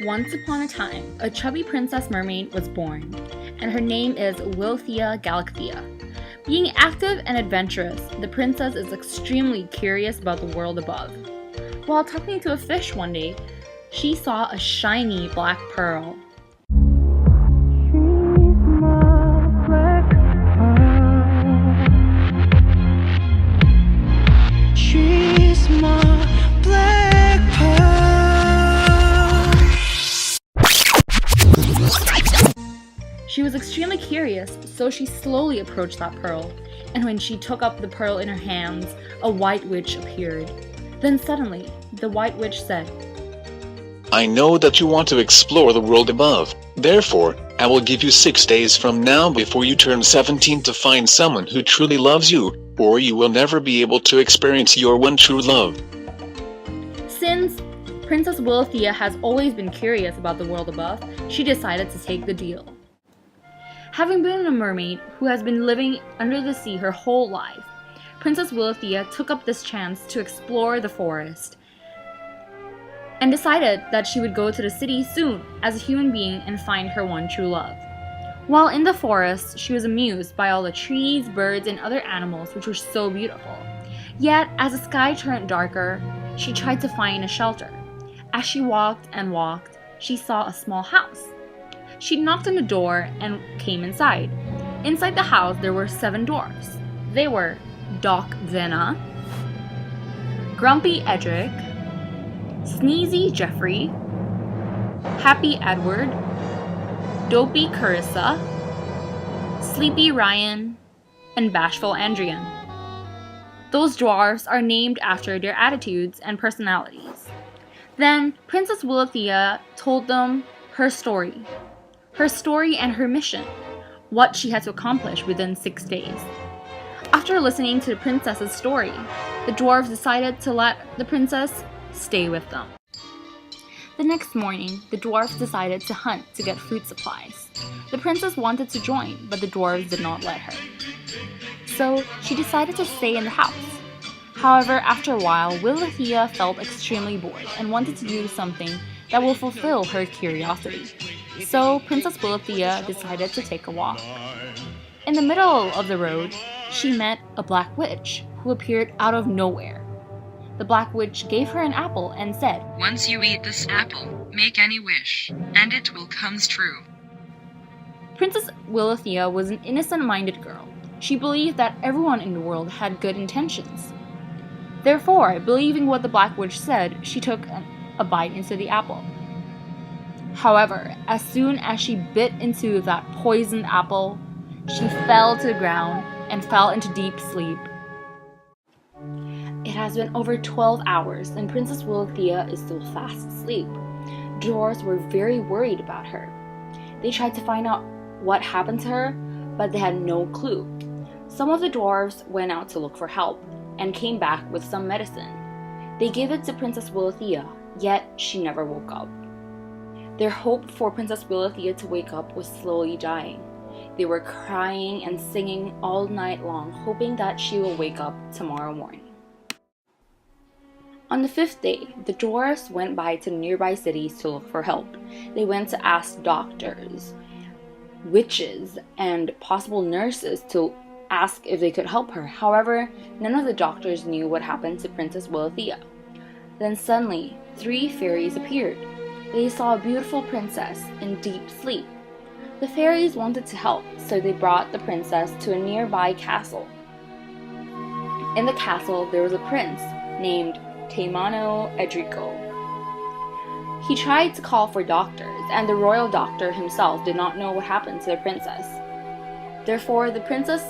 Once upon a time, a chubby princess mermaid was born, and her name is Wilthea Galaxia. Being active and adventurous, the princess is extremely curious about the world above. While talking to a fish one day, she saw a shiny black pearl. She was extremely curious, so she slowly approached that pearl, and when she took up the pearl in her hands, a white witch appeared. Then suddenly, the white witch said, "I know that you want to explore the world above. Therefore, I will give you 6 days from now before you turn 17 to find someone who truly loves you, or you will never be able to experience your one true love." Since Princess Wilthea has always been curious about the world above, she decided to take the deal. Having been a mermaid who has been living under the sea her whole life, Princess Wilthea took up this chance to explore the forest and decided that she would go to the city soon as a human being and find her one true love. While in the forest, she was amused by all the trees, birds, and other animals which were so beautiful. Yet, as the sky turned darker, she tried to find a shelter. As she walked and walked, she saw a small house. She knocked on the door and came inside. Inside the house, there were 7 dwarfs. They were Doc Venna, Grumpy Edric, Sneezy Jeffrey, Happy Edward, Dopey Carissa, Sleepy Ryan, and Bashful Andrian. Those dwarfs are named after their attitudes and personalities. Then Princess Wilthea told them her story and her mission, what she had to accomplish within 6 days. After listening to the princess's story, the dwarves decided to let the princess stay with them. The next morning, the dwarves decided to hunt to get food supplies. The princess wanted to join, but the dwarves did not let her. So she decided to stay in the house. However, after a while, Wilthea felt extremely bored and wanted to do something that will fulfill her curiosity. So Princess Wilthea decided to take a walk. In the middle of the road, she met a black witch who appeared out of nowhere. The black witch gave her an apple and said, "Once you eat this apple, make any wish, and it will come true." Princess Wilthea was an innocent-minded girl. She believed that everyone in the world had good intentions. Therefore, believing what the black witch said, she took a bite into the apple. However, as soon as she bit into that poisoned apple, she fell to the ground and fell into deep sleep. It has been over 12 hours and Princess Wilthea is still fast asleep. Dwarves were very worried about her. They tried to find out what happened to her, but they had no clue. Some of the dwarves went out to look for help and came back with some medicine. They gave it to Princess Wilthea, yet she never woke up. Their hope for Princess Wilthea to wake up was slowly dying. They were crying and singing all night long, hoping that she will wake up tomorrow morning. On the 5th day, the dwarves went by to nearby cities to look for help. They went to ask doctors, witches, and possible nurses to ask if they could help her. However, none of the doctors knew what happened to Princess Wilthea. Then suddenly, 3 fairies appeared. They saw a beautiful princess in deep sleep. The fairies wanted to help, so they brought the princess to a nearby castle. In the castle, there was a prince named Taimano Edrico. He tried to call for doctors, and the royal doctor himself did not know what happened to the princess. Therefore, the princess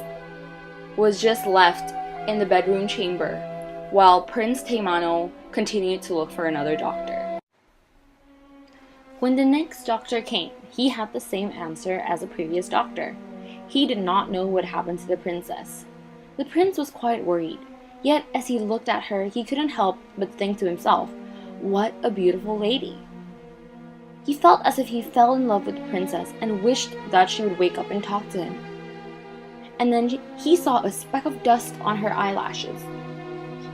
was just left in the bedroom chamber, while Prince Taimano continued to look for another doctor. When the next doctor came, he had the same answer as the previous doctor. He did not know what happened to the princess. The prince was quite worried, yet as he looked at her, he couldn't help but think to himself, "What a beautiful lady." He felt as if he fell in love with the princess and wished that she would wake up and talk to him. And then he saw a speck of dust on her eyelashes.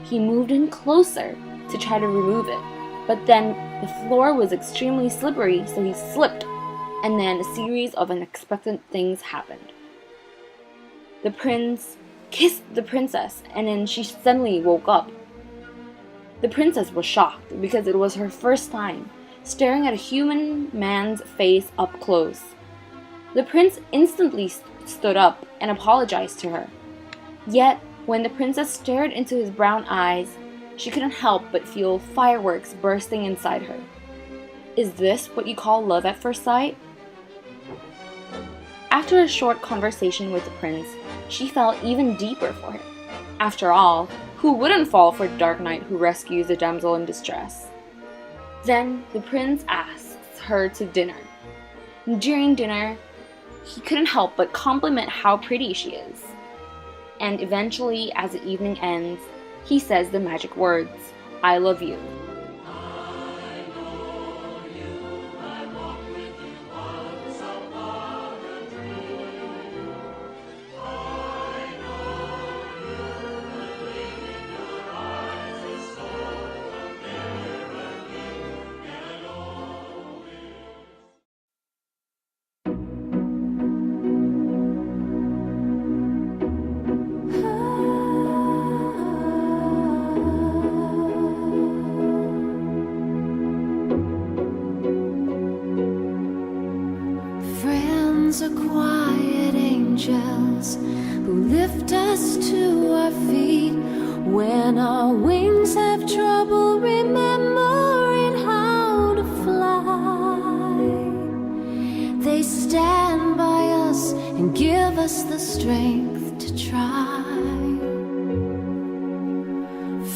He moved in closer to try to remove it, But then the floor was extremely slippery, so he slipped, and then a series of unexpected things happened. The prince kissed the princess, and then she suddenly woke up. The princess was shocked because it was her first time staring at a human man's face up close. The prince instantly stood up and apologized to her. Yet, when the princess stared into his brown eyes, she couldn't help but feel fireworks bursting inside her. Is this what you call love at first sight? After a short conversation with the prince, she fell even deeper for him. After all, who wouldn't fall for a dark knight who rescues a damsel in distress? Then the prince asks her to dinner. During dinner, he couldn't help but compliment how pretty she is. And eventually, as the evening ends, he says the magic words, "I love you." Are quiet angels who lift us to our feet when our wings have trouble remembering how to fly. They stand by us and give us the strength to try.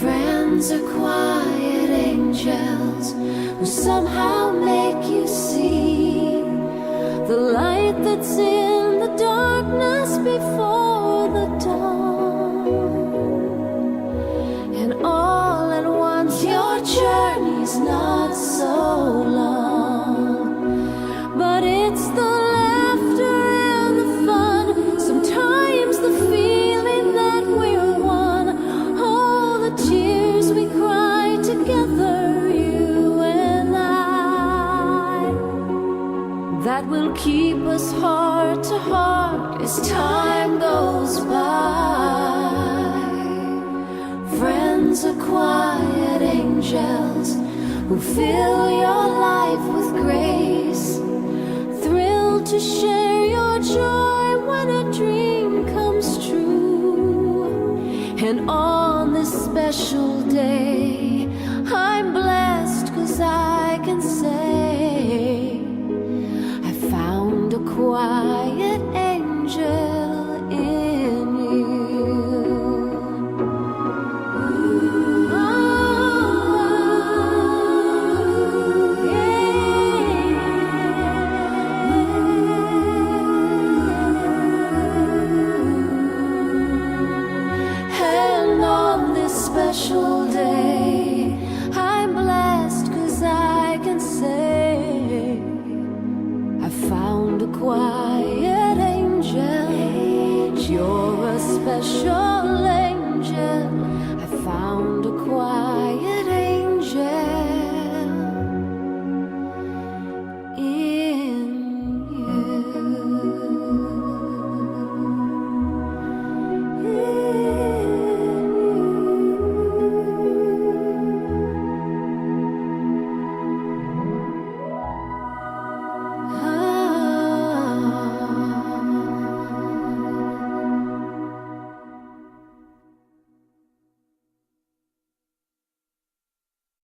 Friends are quiet angels who somehow make you see the light that's in the darkness before the dawn. And all at once your journey's not so long, but it's the laughter and the fun, sometimes the feeling that we're one, all the tears we cry together, you and I, that will keep us heart to heart as time goes by. Friends are quiet angels who fill your life with grace, thrilled to share your joy when a dream comes true. And on this special day, I'm blessed 'cause I can say I found a quiet angel in you. Oh, yeah. And on this special day, I'm blessed 'cause I can say I found a quiet angel. You're a special